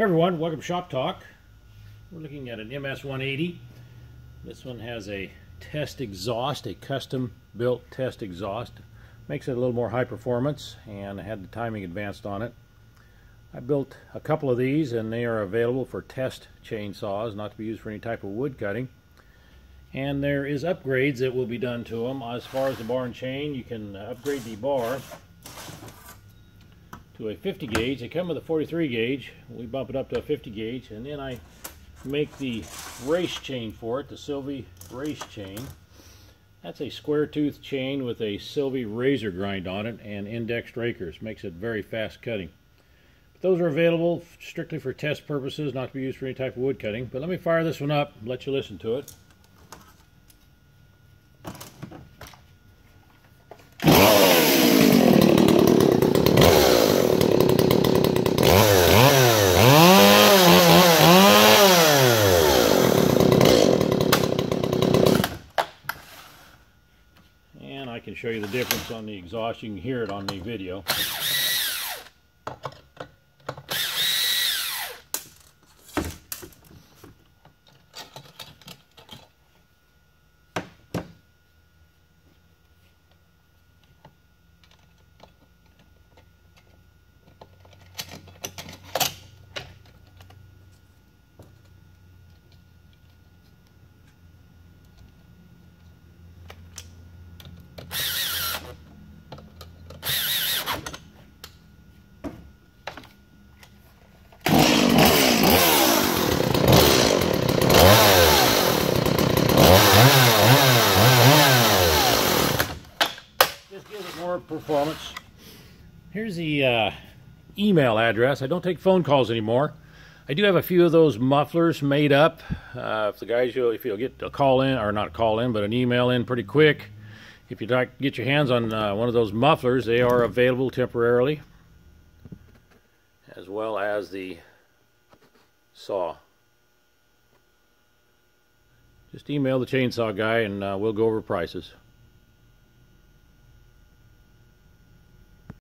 Hey everyone, welcome to Shop Talk. We're looking at an MS-180. This one has a test exhaust, a custom built test exhaust. Makes it a little more high performance, and I had the timing advanced on it. I built a couple of these and they are available for test chainsaws, not to be used for any type of wood cutting. And there is upgrades that will be done to them. As far as the bar and chain, you can upgrade the bar to a 50 gauge. They come with a 43 gauge. We bump it up to a 50 gauge, and then I make the race chain for it, the Sylvie race chain. That's a square tooth chain with a Sylvie razor grind on it and indexed rakers. Makes it very fast cutting. But those are available strictly for test purposes, not to be used for any type of wood cutting. But let me fire this one up and let you listen to it. I can show you the difference on the exhaust. You can hear it on the video. Performance. Here's the email address. I don't take phone calls anymore. I do have a few of those mufflers made up. If the guys, if you'll get a call in, or not a call in, but an email in pretty quick, if you'd like to get your hands on one of those mufflers, they are available temporarily, as well as the saw. Just email the chainsaw guy and we'll go over prices.